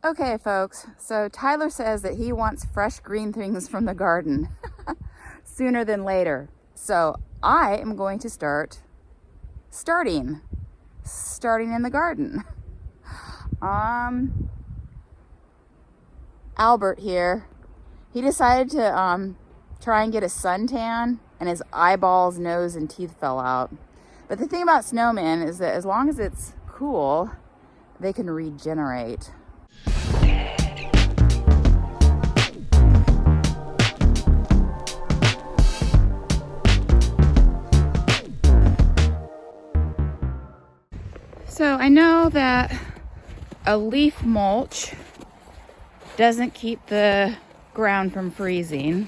Okay, folks, so Tyler says that he wants fresh green things from the garden sooner than later. So I am going to starting in the garden. Albert here, he decided to try and get a suntan, and his eyeballs, nose, and teeth fell out. But the thing about snowmen is that as long as it's cool, they can regenerate. So I know that a leaf mulch doesn't keep the ground from freezing,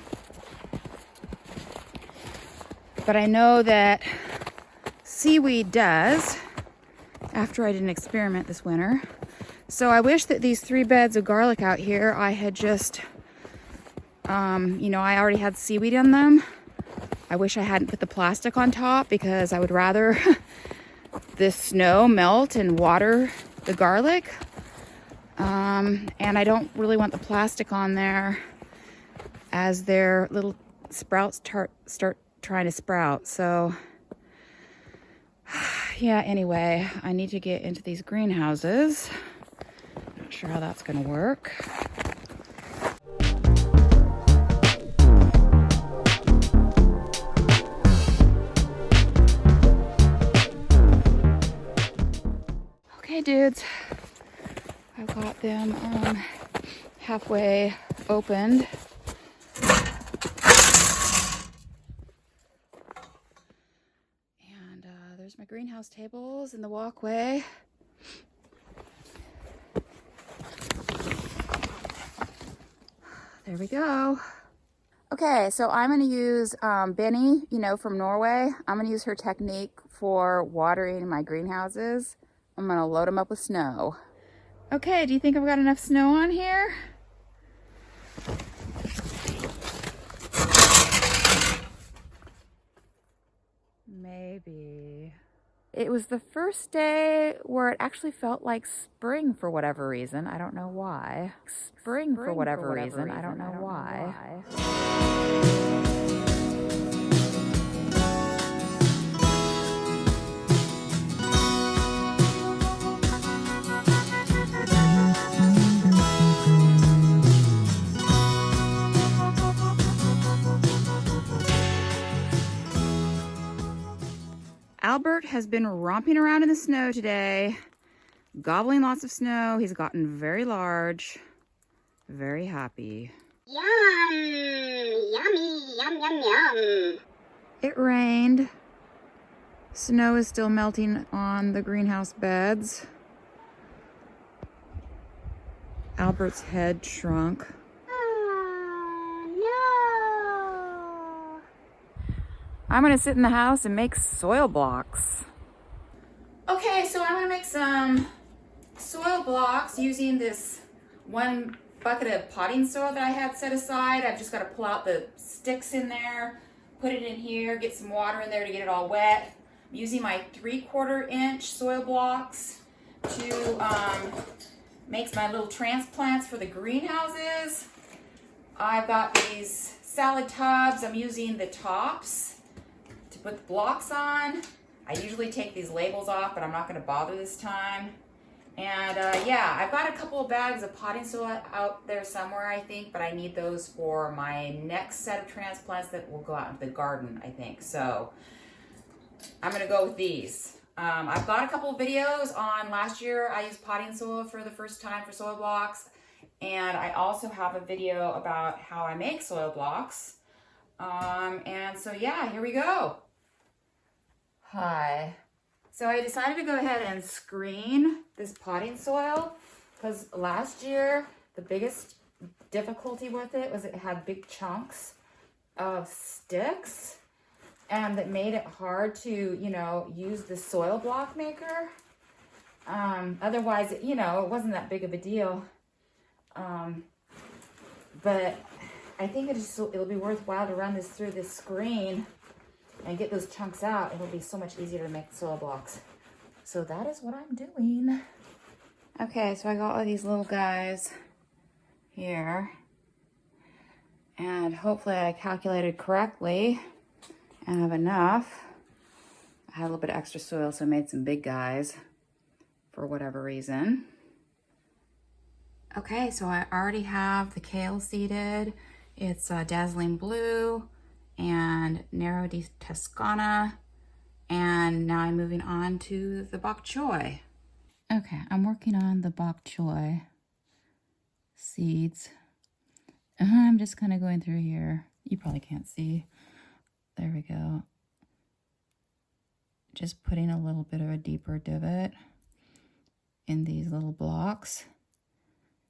but I know that seaweed does, after I did an experiment this winter. So I wish that these 3 beds of garlic out here, I had just, I already had seaweed in them. I wish I hadn't put the plastic on top, because I would rather the snow melt and water the garlic. And I don't really want the plastic on there as their little sprouts start trying to sprout. So yeah, anyway, I need to get into these greenhouses. Not sure how that's gonna work. Okay, dudes, I've got them halfway opened. And there's my greenhouse tables in the walkway. There we go. Okay, so I'm going to use Benny, from Norway. I'm going to use her technique for watering my greenhouses. I'm going to load them up with snow. Okay, do you think I've got enough snow on here? Maybe. It was the first day where it actually felt like spring for whatever reason. I don't know why. Spring for whatever reason. I don't know why. Albert has been romping around in the snow today, gobbling lots of snow. He's gotten very large, very happy. Yum! Yummy! Yum, yum, yum! It rained. Snow is still melting on the greenhouse beds. Albert's head shrunk. I'm gonna sit in the house and make soil blocks. Okay, so I'm gonna make some soil blocks using this 1 bucket of potting soil that I had set aside. I've just gotta pull out the sticks in there, put it in here, get some water in there to get it all wet. I'm using my 3/4 inch soil blocks to make my little transplants for the greenhouses. I've got these salad tubs. I'm using the tops to put the blocks on. I usually take these labels off, but I'm not going to bother this time. And yeah, I've got a couple of bags of potting soil out there somewhere, I think, but I need those for my next set of transplants that will go out into the garden, I think. So I'm going to go with these. I've got a couple of videos on last year. I used potting soil for the first time for soil blocks. And I also have a video about how I make soil blocks. And so yeah, here we go. Hi. So I decided to go ahead and screen this potting soil because last year the biggest difficulty with it was it had big chunks of sticks, and that made it hard to, use the soil block maker. Otherwise, it wasn't that big of a deal. But I think it'll be worthwhile to run this through this screen and get those chunks out. It'll be so much easier to make soil blocks. So that is what I'm doing. Okay, so I got all these little guys here, and hopefully I calculated correctly and have enough. I had a little bit of extra soil, so I made some big guys for whatever reason. Okay, so I already have the kale seeded. It's dazzling blue and narrow di Toscana. And now I'm moving on to the bok choy. Okay, I'm working on the bok choy seeds. I'm just kind of going through here. You probably can't see. There we go. Just putting a little bit of a deeper divot in these little blocks,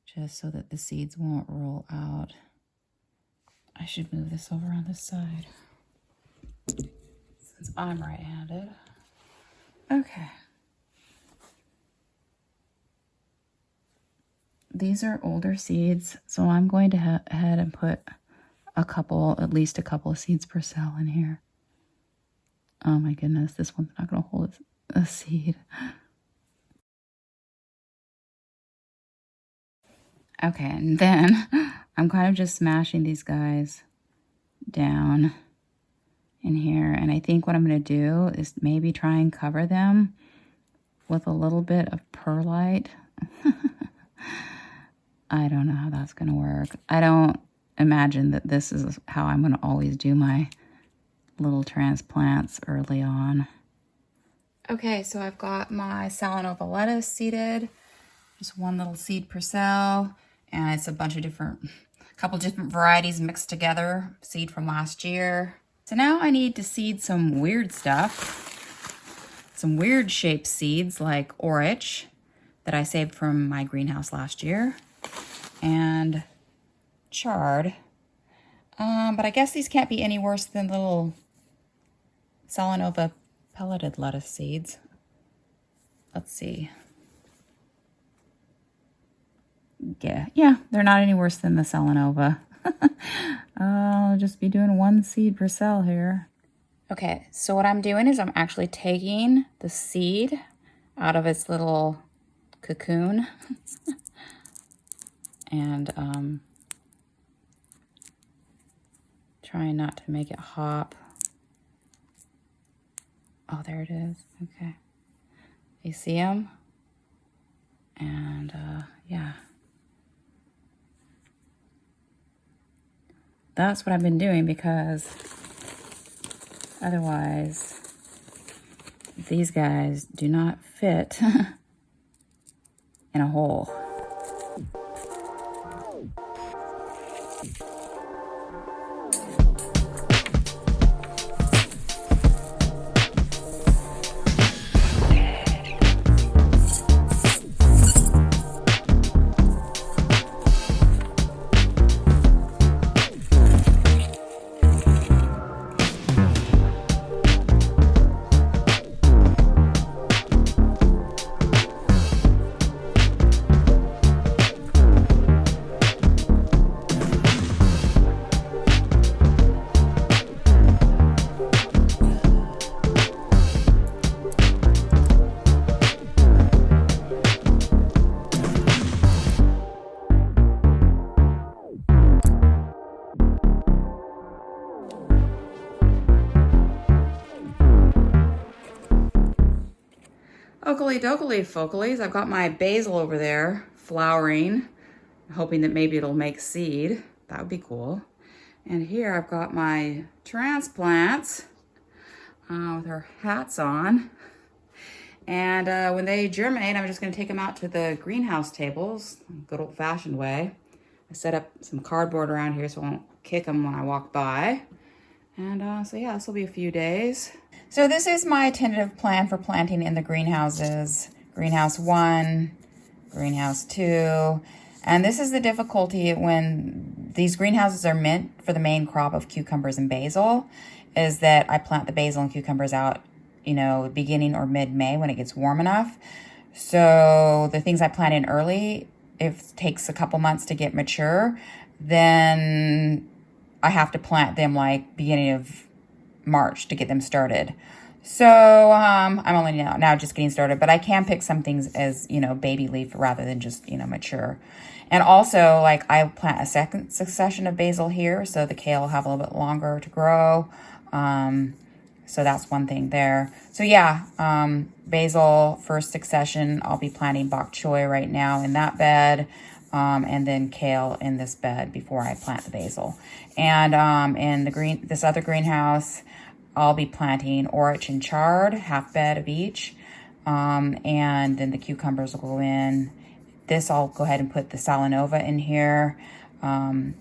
just so that the seeds won't roll out. I should move this over on this side, since I'm right-handed. Okay. These are older seeds, so I'm going to ahead and put at least a couple of seeds per cell in here. Oh my goodness, this one's not going to hold a seed. Okay, and then I'm kind of just smashing these guys down in here. And I think what I'm going to do is maybe try and cover them with a little bit of perlite. I don't know how that's going to work. I don't imagine that this is how I'm going to always do my little transplants early on. Okay, so I've got my Salanova lettuce seeded. Just one little seed per cell. And it's a couple different varieties mixed together. Seed from last year. So now I need to seed some weird stuff. Some weird shaped seeds like orach that I saved from my greenhouse last year. And chard. But I guess these can't be any worse than little Salanova pelleted lettuce seeds. Let's see. Yeah, they're not any worse than the Salanova. I'll just be doing one seed per cell here. Okay, so what I'm doing is I'm actually taking the seed out of its little cocoon and trying not to make it hop. Oh, there it is. Okay. You see them? And yeah. That's what I've been doing, because otherwise these guys do not fit in a hole. Oakley dokley focalies. I've got my basil over there flowering, hoping that maybe it'll make seed. That would be cool. And here I've got my transplants with their hats on. And when they germinate, I'm just going to take them out to the greenhouse tables, good old-fashioned way. I set up some cardboard around here so I won't kick them when I walk by. And so yeah, this will be a few days. So this is my tentative plan for planting in the greenhouses. Greenhouse 1, greenhouse 2. And this is the difficulty when these greenhouses are meant for the main crop of cucumbers and basil, is that I plant the basil and cucumbers out, beginning or mid-May when it gets warm enough. So the things I plant in early, if it takes a couple months to get mature, then I have to plant them like beginning of March to get them started. So I'm only now just getting started, but I can pick some things as, you know, baby leaf rather than just, you know, mature. And also, like, I plant a second succession of basil here, so the kale will have a little bit longer to grow. So that's one thing there. So yeah, basil first succession. I'll be planting bok choy right now in that bed, and then kale in this bed before I plant the basil. And in this other greenhouse, I'll be planting orach and chard, half bed of each, and then the cucumbers will go in. This, I'll go ahead and put the salanova in here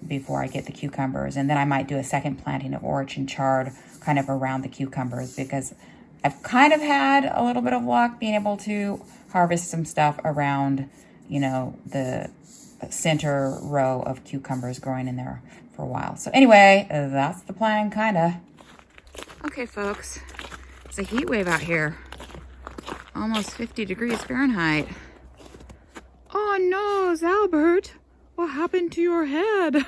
before I get the cucumbers. And then I might do a second planting of orach and chard kind of around the cucumbers, because I've kind of had a little bit of luck being able to harvest some stuff around, you know, the center row of cucumbers growing in there for a while. So anyway, that's the plan, kind of. Okay, folks, it's a heat wave out here. Almost 50 degrees Fahrenheit. Oh no, Zalbert, what happened to your head?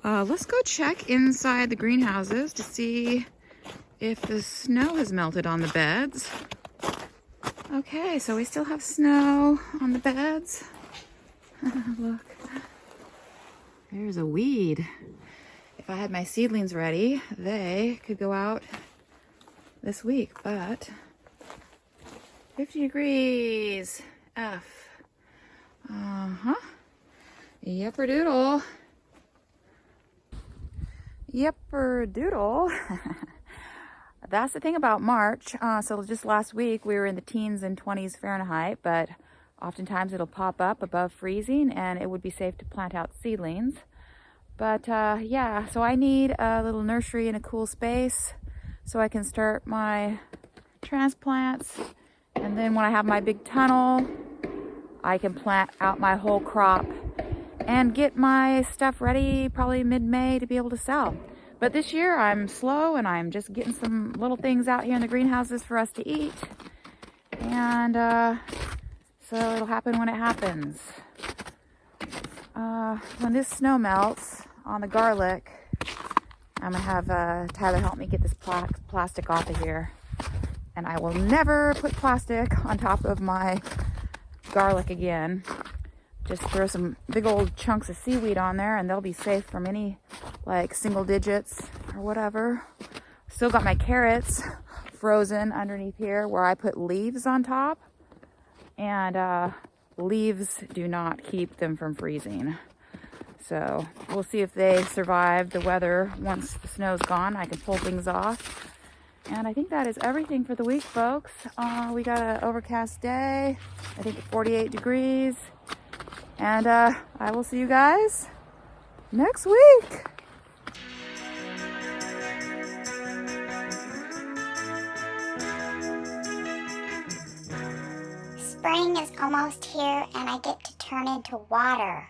Let's go check inside the greenhouses to see if the snow has melted on the beds. Okay, so we still have snow on the beds. Look, there's a weed. If I had my seedlings ready, they could go out this week, but 50 degrees F. Yepper doodle. Yepper doodle. That's the thing about March. So just last week we were in the teens and 20s Fahrenheit, but oftentimes it'll pop up above freezing and it would be safe to plant out seedlings. But yeah, so I need a little nursery in a cool space so I can start my transplants. And then when I have my big tunnel, I can plant out my whole crop and get my stuff ready probably mid-May to be able to sell. But this year I'm slow and I'm just getting some little things out here in the greenhouses for us to eat. And so it'll happen when it happens. When this snow melts on the garlic, I'm gonna have Tyler help me get this plastic off of here. And I will never put plastic on top of my garlic again. Just throw some big old chunks of seaweed on there and they'll be safe from any like single digits or whatever. Still got my carrots frozen underneath here where I put leaves on top. And leaves do not keep them from freezing. So we'll see if they survive the weather. Once the snow's gone, I can pull things off. And I think that is everything for the week, folks. We got an overcast day, I think 48 degrees. And I will see you guys next week. Spring is almost here and I get to turn into water.